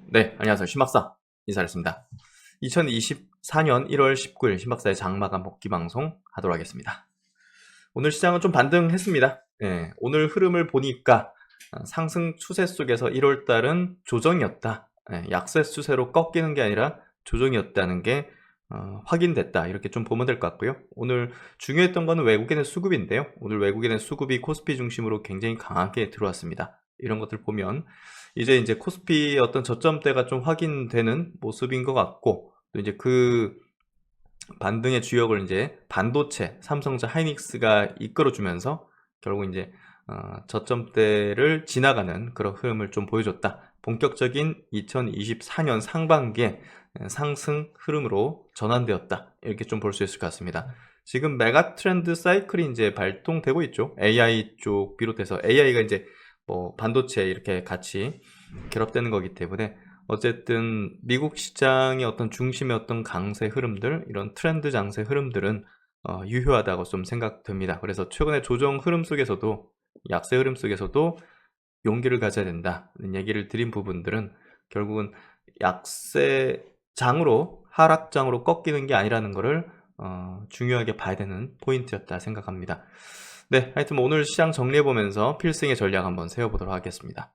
네, 안녕하세요. 신박사 인사드렸습니다. 2024년 1월 19일 신박사의 장마감 복귀 방송 하도록 하겠습니다. 오늘 시장은 좀 반등했습니다. 예, 오늘 흐름을 보니까 상승 추세 속에서 1월달은 조정이었다. 예, 약세 추세로 꺾이는 게 아니라 조정이었다는 게 확인됐다. 이렇게 좀 보면 될 것 같고요. 오늘 중요했던 거는 외국인의 수급인데요. 오늘 외국인의 수급이 코스피 중심으로 굉장히 강하게 들어왔습니다. 이런 것들 보면 이제 코스피의 어떤 저점대가 좀 확인되는 모습인 것 같고, 또 이제 그 반등의 주역을 이제 반도체, 삼성전자, 하이닉스가 이끌어주면서 결국 이제 저점대를 지나가는 그런 흐름을 좀 보여줬다. 본격적인 2024년 상반기에 상승 흐름으로 전환되었다. 이렇게 좀 볼 수 있을 것 같습니다. 지금 메가 트렌드 사이클이 이제 발동되고 있죠. AI 쪽 비롯해서 AI가 이제 뭐 반도체 이렇게 같이 결합되는 거기 때문에 어쨌든 미국 시장의 어떤 중심의 어떤 강세 흐름들, 이런 트렌드 장세 흐름들은 유효하다고 좀 생각됩니다. 그래서 최근에 조정 흐름 속에서도, 약세 흐름 속에서도 용기를 가져야 된다는 얘기를 드린 부분들은 결국은 약세장으로, 하락장으로 꺾이는 게 아니라는 것을 중요하게 봐야 되는 포인트였다 생각합니다. 네, 하여튼 오늘 시장 정리해보면서 필승의 전략 한번 세워보도록 하겠습니다.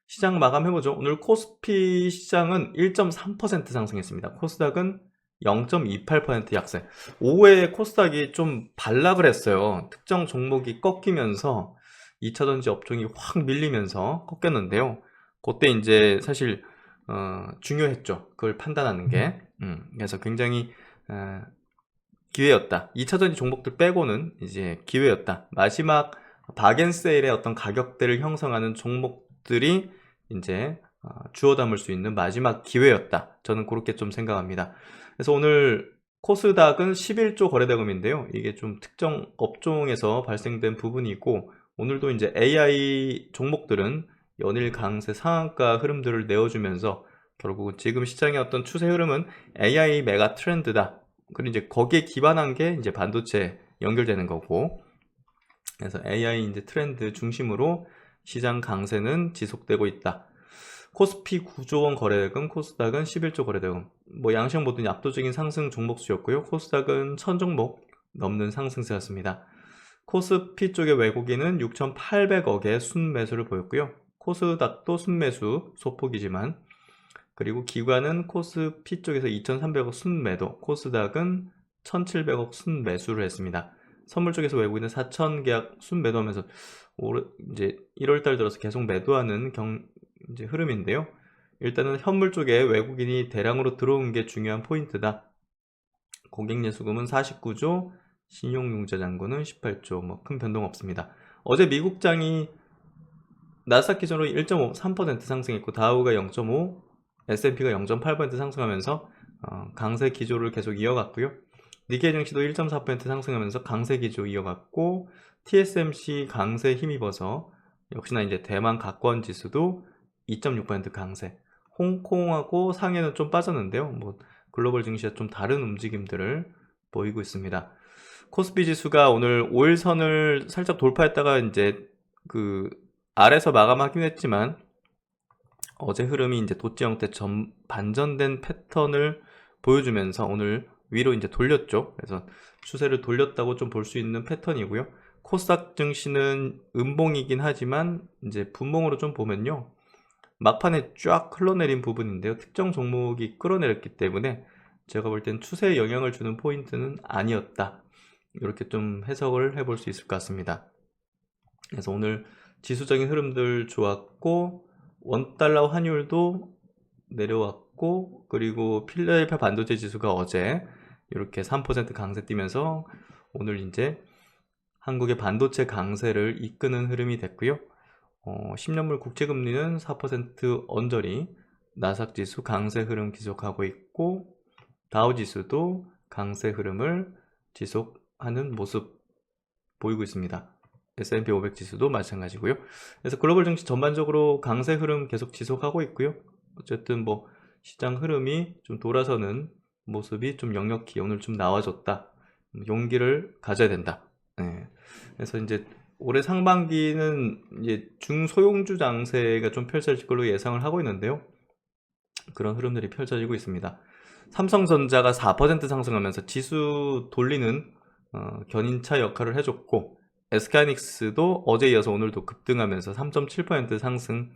시장 마감해보죠. 오늘 코스피 시장은 1.3% 상승했습니다. 코스닥은 0.28% 약세. 오후에 코스닥이 좀 반락을 했어요. 특정 종목이 꺾이면서 2차전지 업종이 확 밀리면서 꺾였는데요. 그때 이제 사실 중요했죠. 그걸 판단하는 게. 그래서 굉장히 기회였다. 2차전지 종목들 빼고는 이제 기회였다. 마지막 박앤세일의 어떤 가격대를 형성하는 종목들이 이제 주워 담을 수 있는 마지막 기회였다. 저는 그렇게 좀 생각합니다. 그래서 오늘 코스닥은 11조 거래대금인데요. 이게 좀 특정 업종에서 발생된 부분이고, 오늘도 이제 AI 종목들은 연일 강세 상한가 흐름들을 내어주면서 결국 지금 시장의 어떤 추세 흐름은 AI 메가 트렌드다. 그리고 이제 거기에 기반한 게 이제 반도체 연결되는 거고, 그래서 AI 이제 트렌드 중심으로 시장 강세는 지속되고 있다. 코스피 9조 원 거래대금, 코스닥은 11조 거래대금. 뭐 양식 모든 압도적인 상승 종목 수였고요. 코스닥은 1000종목 넘는 상승세였습니다. 코스피 쪽의 외국인은 6,800억의 순매수를 보였고요. 코스닥도 순매수 소폭이지만, 그리고 기관은 코스피 쪽에서 2,300억 순매도, 코스닥은 1,700억 순매수를 했습니다. 선물 쪽에서 외국인은 4,000계약 순매도하면서 이제 1월달 들어서 계속 매도하는 이제 흐름인데요. 일단은 현물 쪽에 외국인이 대량으로 들어온 게 중요한 포인트다. 고객예수금은 49조, 신용융자 잔고는 18조, 뭐 큰 변동 없습니다. 어제 미국장이 나스닥 기준으로 1.3% 상승했고, 다우가 0.5, S&P가 0.8% 상승하면서 강세 기조를 계속 이어갔고요. 니케이 증시도 1.4% 상승하면서 강세 기조 이어갔고, TSMC 강세 힘입어서 역시나 이제 대만 가권 지수도 2.6% 강세. 홍콩하고 상해는 좀 빠졌는데요. 뭐 글로벌 증시와 좀 다른 움직임들을 보이고 있습니다. 코스피 지수가 오늘 5일선을 살짝 돌파했다가 이제 그 아래서 마감하긴 했지만, 어제 흐름이 이제 도지 형태 반전된 패턴을 보여주면서 오늘 위로 이제 돌렸죠. 그래서 추세를 돌렸다고 좀 볼 수 있는 패턴이고요. 코스닥 증시는 음봉이긴 하지만 이제 분봉으로 좀 보면요, 막판에 쫙 흘러내린 부분인데요. 특정 종목이 끌어내렸기 때문에 제가 볼 땐 추세에 영향을 주는 포인트는 아니었다. 이렇게 좀 해석을 해볼 수 있을 것 같습니다. 그래서 오늘 지수적인 흐름들 좋았고, 원달러 환율도 내려왔고, 그리고 필라델피아 반도체 지수가 어제 이렇게 3% 강세 뛰면서 오늘 이제 한국의 반도체 강세를 이끄는 흐름이 됐고요. 10년물 국채금리는 4% 언저리, 나스닥 지수 강세 흐름 지속하고 있고, 다우 지수도 강세 흐름을 지속하는 모습 보이고 있습니다. S&P 500 지수도 마찬가지고요. 그래서 글로벌 증시 전반적으로 강세 흐름 계속 지속하고 있고요. 어쨌든 뭐 시장 흐름이 좀 돌아서는 모습이 좀 역력히 오늘 좀 나와줬다. 용기를 가져야 된다. 네. 그래서 이제 올해 상반기는 이제 중소형주 장세가 좀 펼쳐질 걸로 예상을 하고 있는데요. 그런 흐름들이 펼쳐지고 있습니다. 삼성전자가 4% 상승하면서 지수 돌리는 견인차 역할을 해줬고, SK하이닉스도 어제 이어서 오늘도 급등하면서 3.7% 상승,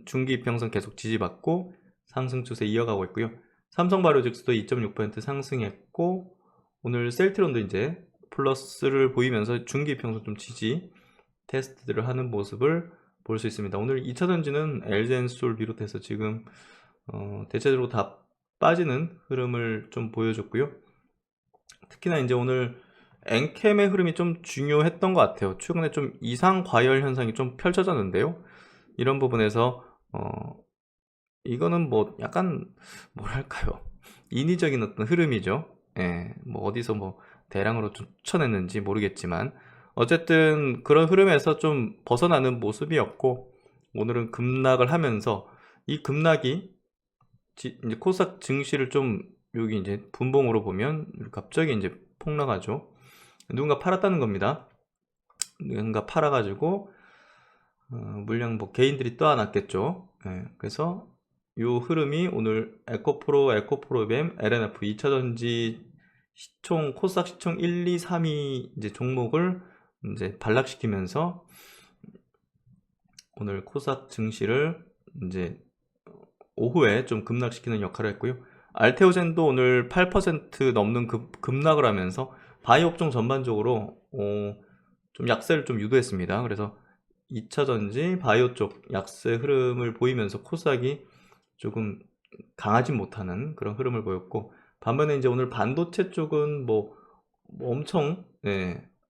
중기 이평선 계속 지지받고 상승 추세 이어가고 있고요. 삼성바이오로직스도 2.6% 상승했고, 오늘 셀트론도 이제 플러스를 보이면서 중기 이평선 좀 지지 테스트들을 하는 모습을 볼 수 있습니다. 오늘 2차전지는 LG엔솔 비롯해서 지금 대체적으로 다 빠지는 흐름을 좀 보여줬고요. 특히나 이제 오늘 엔캠의 흐름이 좀 중요했던 것 같아요. 최근에 좀 이상 과열 현상이 좀 펼쳐졌는데요. 이런 부분에서 이거는 뭐 약간 뭐랄까요, 인위적인 어떤 흐름이죠. 예, 뭐 어디서 뭐 대량으로 추천했는지 모르겠지만 어쨌든 그런 흐름에서 좀 벗어나는 모습이었고, 오늘은 급락을 하면서 이 급락이 이제 코스닥 증시를 좀 여기 이제 분봉으로 보면 갑자기 이제 폭락하죠. 누군가 팔았다는 겁니다. 누군가 팔아가지고 물량 뭐 개인들이 떠안았겠죠. 예, 그래서 이 흐름이 오늘 에코프로, 에코프로뱀, LNF 2차전지 시총 코스닥 시총 1, 2, 3위 이제 종목을 이제 반락시키면서 오늘 코스닥 증시를 이제 오후에 좀 급락시키는 역할을 했고요. 알테오젠도 오늘 8% 넘는 급락을 하면서 바이오 업종 전반적으로 좀 약세를 좀 유도했습니다. 그래서 2차전지 바이오 쪽 약세 흐름을 보이면서 코스닥이 조금 강하지 못하는 그런 흐름을 보였고, 반면에 이제 오늘 반도체 쪽은 뭐 엄청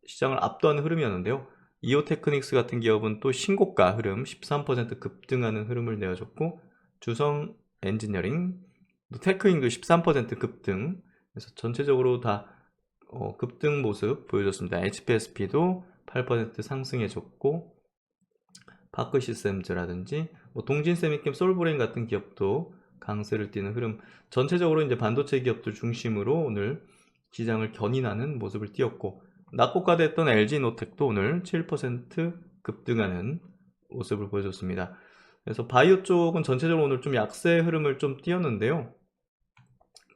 시장을 압도하는 흐름이었는데요. 이오테크닉스 같은 기업은 또 신고가 흐름 13% 급등하는 흐름을 내어줬고, 주성 엔지니어링, 테크잉도 13% 급등, 그래서 전체적으로 다 급등 모습 보여줬습니다. HPSP도 8% 상승해줬고, 파크시스템즈라든지 뭐 동진세미캠, 솔브레인 같은 기업도 강세를 띠는 흐름, 전체적으로 이제 반도체 기업들 중심으로 오늘 시장을 견인하는 모습을 띄었고, 낙고가됐던 LG노텍도 오늘 7% 급등하는 모습을 보여줬습니다. 그래서 바이오 쪽은 전체적으로 오늘 좀 약세 흐름을 좀 띄었는데요.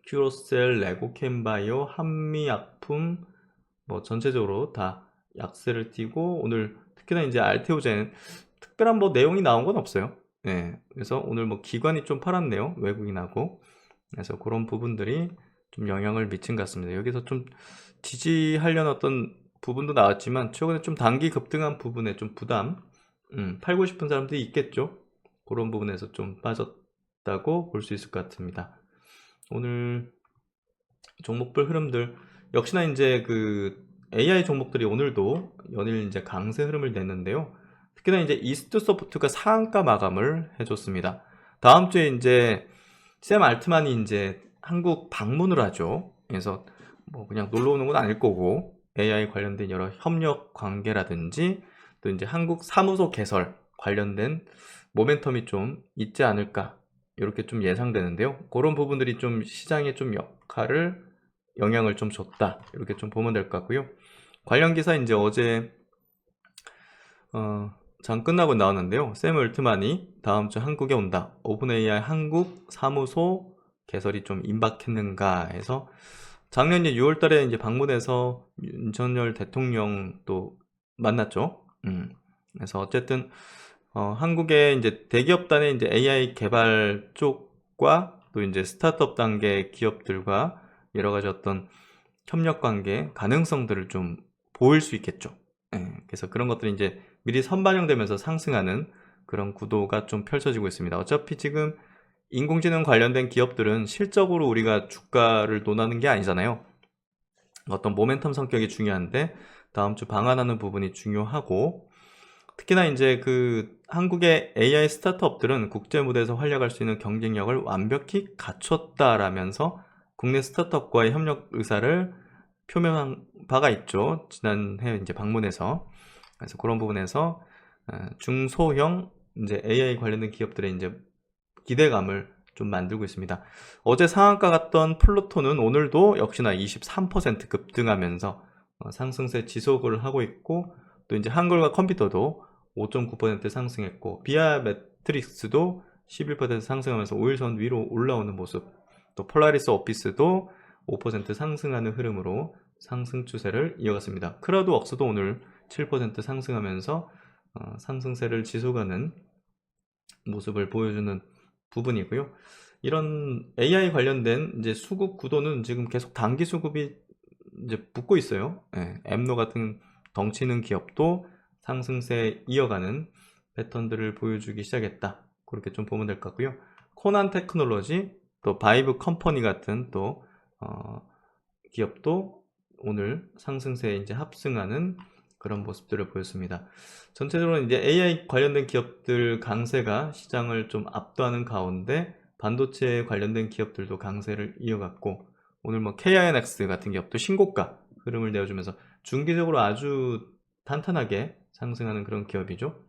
큐로셀, 레고캠바이오, 한미약품 뭐 전체적으로 다 약세를 띄고, 오늘 특히나 이제 알테오젠 특별한 뭐 내용이 나온 건 없어요. 네, 그래서 오늘 뭐 기관이 좀 팔았네요, 외국인하고. 그래서 그런 부분들이 좀 영향을 미친 것 같습니다. 여기서 좀 지지하려는 어떤 부분도 나왔지만 최근에 좀 단기 급등한 부분에 좀 부담, 팔고 싶은 사람들이 있겠죠. 그런 부분에서 좀 빠졌다고 볼 수 있을 것 같습니다. 오늘 종목별 흐름들 역시나 이제 그 AI 종목들이 오늘도 연일 이제 강세 흐름을 냈는데요. 특히나 이제 이스트소프트가 상한가 마감을 해줬습니다. 다음 주에 이제 샘 알트만이 이제 한국 방문을 하죠. 그래서 뭐 그냥 놀러 오는 건 아닐 거고, AI 관련된 여러 협력 관계라든지 또 이제 한국 사무소 개설 관련된 모멘텀이 좀 있지 않을까, 이렇게 좀 예상되는데요. 그런 부분들이 좀 시장에 좀 영향을 좀 줬다, 이렇게 좀 보면 될 것 같고요. 관련 기사 이제 어제 장 끝나고 나왔는데요. 샘 얼트만이 다음 주 한국에 온다. 오픈AI 한국 사무소 개설이 좀 임박했는가 해서 작년 6월 달에 이제 방문해서 윤석열 대통령 또 만났죠. 그래서 어쨌든 한국의 이제 대기업단의 이제 AI 개발 쪽과 또 이제 스타트업 단계 기업들과 여러 가지 어떤 협력 관계 가능성들을 좀 보일 수 있겠죠. 그래서 그런 것들이 이제 미리 선반영되면서 상승하는 그런 구도가 좀 펼쳐지고 있습니다. 어차피 지금 인공지능 관련된 기업들은 실적으로 우리가 주가를 논하는 게 아니잖아요. 어떤 모멘텀 성격이 중요한데 다음 주 방한하는 부분이 중요하고, 특히나 이제 그 한국의 AI 스타트업들은 국제 무대에서 활약할 수 있는 경쟁력을 완벽히 갖췄다라면서 국내 스타트업과의 협력 의사를 표명한 바가 있죠. 지난해 이제 방문해서. 그래서 그런 부분에서 중소형 이제 AI 관련된 기업들의 이제 기대감을 좀 만들고 있습니다. 어제 상한가 갔던 플루토는 오늘도 역시나 23% 급등하면서 상승세 지속을 하고 있고, 또 이제 한글과 컴퓨터도 5.9% 상승했고, 비아 매트릭스도 11% 상승하면서 5일선 위로 올라오는 모습. 또 폴라리스 오피스도 5% 상승하는 흐름으로 상승 추세를 이어갔습니다. 크라우드웍스도 오늘 7% 상승하면서 상승세를 지속하는 모습을 보여주는 부분이고요. 이런 AI 관련된 이제 수급 구도는 지금 계속 단기 수급이 이제 붙고 있어요. 예, 앱노 같은 덩치 있는 기업도 상승세 이어가는 패턴들을 보여주기 시작했다. 그렇게 좀 보면 될 것 같고요. 코난 테크놀로지, 또 바이브 컴퍼니 같은 또 기업도 오늘 상승세에 이제 합승하는 그런 모습들을 보였습니다. 전체적으로 이제 AI 관련된 기업들 강세가 시장을 좀 압도하는 가운데 반도체 관련된 기업들도 강세를 이어갔고, 오늘 뭐 KINX 같은 기업도 신고가 흐름을 내어주면서 중기적으로 아주 탄탄하게 상승하는 그런 기업이죠.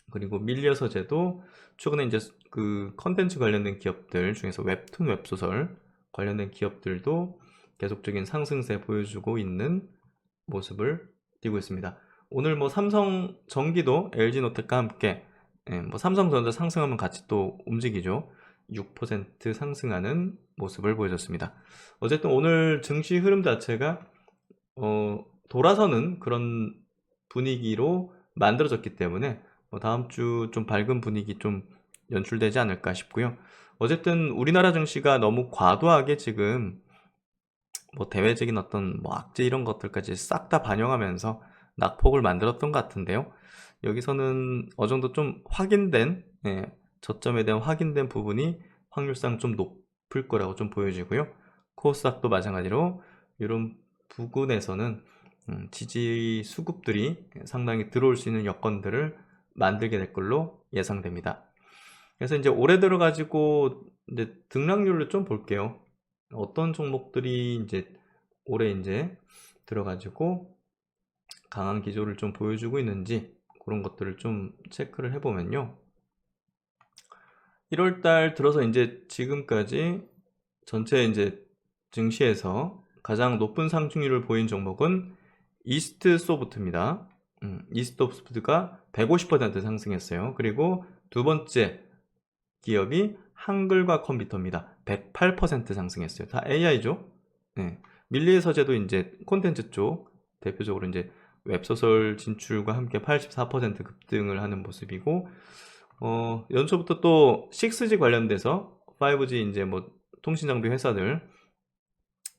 그리고 밀리어 서재도 최근에 이제 그 컨텐츠 관련된 기업들 중에서 웹툰, 웹소설 관련된 기업들도 계속적인 상승세 보여주고 있는 모습을 띄고 있습니다. 오늘 뭐 삼성전기도 LG노텍과 함께 뭐 삼성전자 상승하면 같이 또 움직이죠. 6% 상승하는 모습을 보여줬습니다. 어쨌든 오늘 증시 흐름 자체가 돌아서는 그런 분위기로 만들어졌기 때문에 다음 주 좀 밝은 분위기 좀 연출되지 않을까 싶고요. 어쨌든 우리나라 증시가 너무 과도하게 지금 뭐 대외적인 어떤 뭐 악재 이런 것들까지 싹 다 반영하면서 낙폭을 만들었던 것 같은데요. 여기서는 어느 정도 좀 확인된 저점에 대한 확인된 부분이 확률상 좀 높을 거라고 좀 보여지고요. 코스닥도 마찬가지로 이런 부근에서는 지지 수급들이 상당히 들어올 수 있는 여건들을 만들게 될 걸로 예상됩니다. 그래서 이제 올해 들어가지고 이제 등락률을 좀 볼게요. 어떤 종목들이 이제 올해 이제 들어가지고 강한 기조를 좀 보여주고 있는지 그런 것들을 좀 체크를 해보면요. 1월달 들어서 이제 지금까지 전체 이제 증시에서 가장 높은 상승률을 보인 종목은 이스트소프트입니다. 이스트소프트가 150% 상승했어요. 그리고 두 번째 기업이 한글과 컴퓨터입니다. 108% 상승했어요. 다 AI죠. 네. 밀리의 서재도 이제 콘텐츠 쪽 대표적으로 이제 웹소설 진출과 함께 84% 급등을 하는 모습이고, 연초부터 또 6G 관련돼서 5G 이제 뭐 통신장비 회사들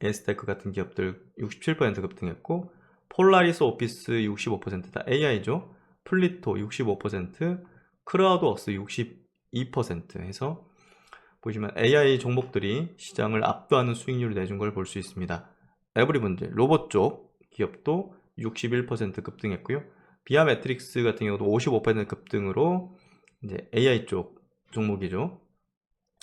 에스테크 같은 기업들 67% 급등했고, 폴라리스 오피스 65%다 AI죠. 플리토 65%, 크라우드웍스 62% 해서 보시면 AI 종목들이 시장을 압도하는 수익률을 내준 걸 볼 수 있습니다. 에브리본드 로봇 쪽 기업도 61% 급등했고요. 비아메트릭스 같은 경우도 55% 급등으로 이제 AI 쪽 종목이죠.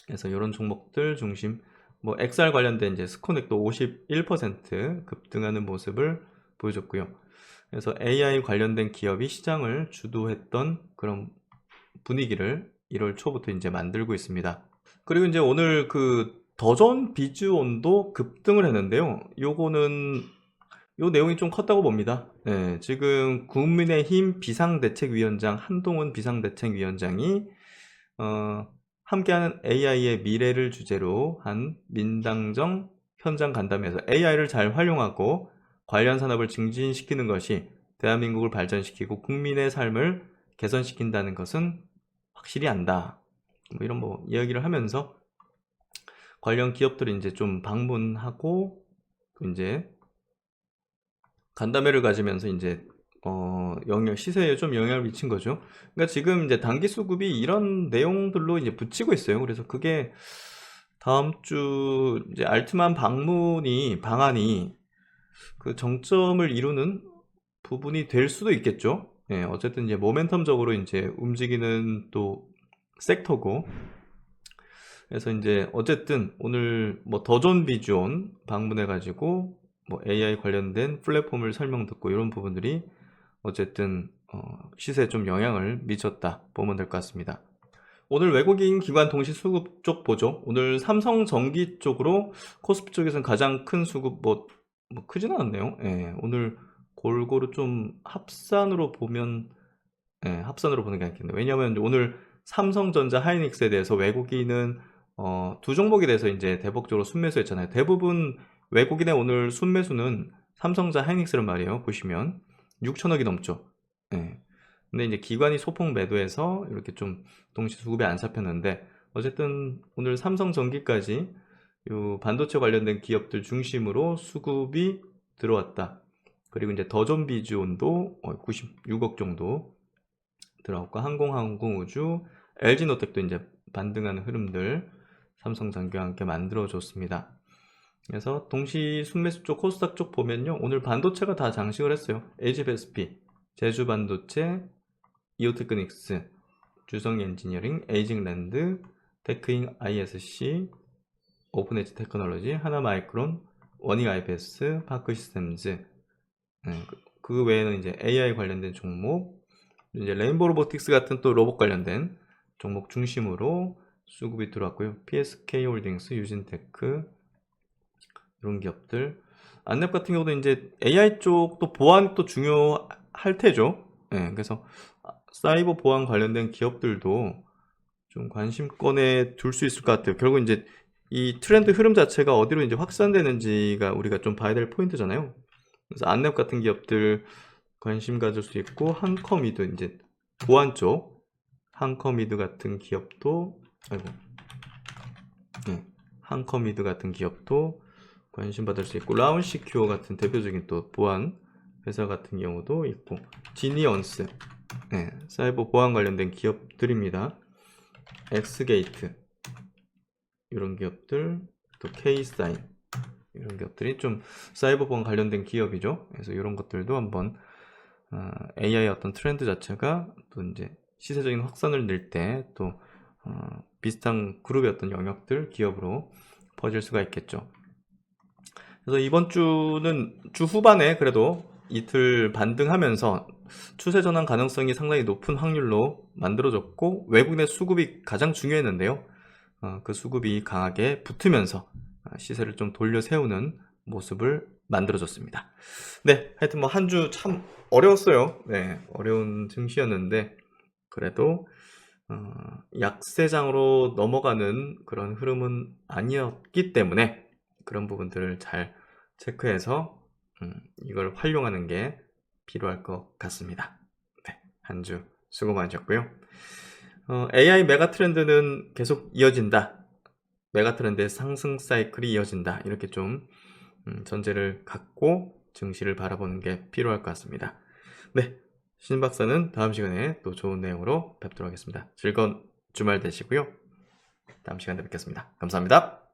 그래서 이런 종목들 중심, 뭐 XR 관련된 이제 스코넥도 51% 급등하는 모습을 보여줬고요. 그래서 AI 관련된 기업이 시장을 주도했던 그런 분위기를 1월 초부터 이제 만들고 있습니다. 그리고 이제 오늘 그 더존 비즈온도 급등을 했는데요. 요거는 요 내용이 좀 컸다고 봅니다. 네, 지금 국민의힘 비상대책위원장 한동훈 비상대책위원장이 함께하는 AI의 미래를 주제로 한 민당정 현장 간담회에서 AI를 잘 활용하고 관련 산업을 증진시키는 것이 대한민국을 발전시키고 국민의 삶을 개선시킨다는 것은 확실히 안다. 뭐 이런 뭐 이야기를 하면서 관련 기업들이 이제 좀 방문하고 이제 간담회를 가지면서 이제 시세에 좀 영향을 미친 거죠. 그러니까 지금 이제 단기 수급이 이런 내용들로 이제 붙이고 있어요. 그래서 그게 다음 주 이제 알트만 방안이 그 정점을 이루는 부분이 될 수도 있겠죠. 예, 어쨌든 이제 모멘텀적으로 이제 움직이는 또 섹터고, 그래서 이제 어쨌든 오늘 뭐 더존 비즈온 방문해가지고 뭐 AI 관련된 플랫폼을 설명 듣고 이런 부분들이 어쨌든 시세에 좀 영향을 미쳤다 보면 될 것 같습니다. 오늘 외국인 기관 동시 수급 쪽 보죠. 오늘 삼성전기 쪽으로 코스피 쪽에서는 가장 큰 수급 뭐 크진 않았네요. 예, 오늘 골고루 좀 합산으로 보면, 예, 합산으로 보는 게 낫겠네요. 왜냐하면 오늘 삼성전자, 하이닉스에 대해서 외국인은 두 종목에 대해서 이제 대폭적으로 순매수했잖아요. 대부분 외국인의 오늘 순매수는 삼성전자, 하이닉스란 말이에요. 보시면 6천억이 넘죠. 예. 근데 이제 기관이 소폭 매도해서 이렇게 좀 동시 수급이 안 잡혔는데, 어쨌든 오늘 삼성전기까지 요 반도체 관련된 기업들 중심으로 수급이 들어왔다. 그리고 이제 더존비주온도 96억 정도 들어왔고, 항공우주, LG노텍도 이제 반등하는 흐름들 삼성전기와 함께 만들어줬습니다. 그래서 동시 순매수 쪽, 코스닥 쪽 보면요, 오늘 반도체가 다 장식을 했어요. LG배스피, 제주반도체, 이오테크닉스, 주성엔지니어링, 에이징랜드, 테크인 ISC, 오픈엣지 테크놀로지, 하나마이크론, 워닝 IPS, 파크시스템즈, 그 외에는 이제 AI 관련된 종목, 이제 레인보우 로보틱스 같은 또 로봇 관련된 종목 중심으로 수급이 들어왔고요. PSK홀딩스, 유진테크, 이런 기업들. 안랩 같은 경우도 이제 AI 쪽도 보안도 중요할 테죠. 그래서 사이버 보안 관련된 기업들도 좀 관심권에 둘 수 있을 것 같아요. 결국 이제 이 트렌드 흐름 자체가 어디로 이제 확산되는지가 우리가 좀 봐야 될 포인트잖아요. 그래서 안랩 같은 기업들 관심 가질 수 있고, 한커미드, 이제 보안 쪽 한커미드 같은 기업도, 한커미드 같은 기업도 관심 받을 수 있고, 라운시큐어 같은 대표적인 또 보안 회사 같은 경우도 있고, 지니언스, 사이버 보안 관련된 기업들입니다. 엑스게이트, 이런 기업들, 또 K사인, 이런 기업들이 좀 사이버 보안 관련된 기업이죠. 그래서 이런 것들도 한번 AI 어떤 트렌드 자체가 또 이제 시세적인 확산을 낼 때 또 비슷한 그룹의 어떤 영역들 기업으로 퍼질 수가 있겠죠. 그래서 이번 주는 주 후반에 그래도 이틀 반등하면서 추세 전환 가능성이 상당히 높은 확률로 만들어졌고, 외국인의 수급이 가장 중요했는데요. 그 수급이 강하게 붙으면서 시세를 좀 돌려 세우는 모습을 만들어줬습니다. 네, 하여튼 뭐 한 주 참 어려웠어요. 어려운 증시였는데 그래도 약세장으로 넘어가는 그런 흐름은 아니었기 때문에 그런 부분들을 잘 체크해서 이걸 활용하는 게 필요할 것 같습니다. 네, 한 주 수고 많으셨고요. AI 메가 트렌드는 계속 이어진다. 메가 트렌드의 상승 사이클이 이어진다. 이렇게 좀 전제를 갖고 증시를 바라보는 게 필요할 것 같습니다. 네, 신 박사는 다음 시간에 또 좋은 내용으로 뵙도록 하겠습니다. 즐거운 주말 되시고요. 다음 시간에 뵙겠습니다. 감사합니다.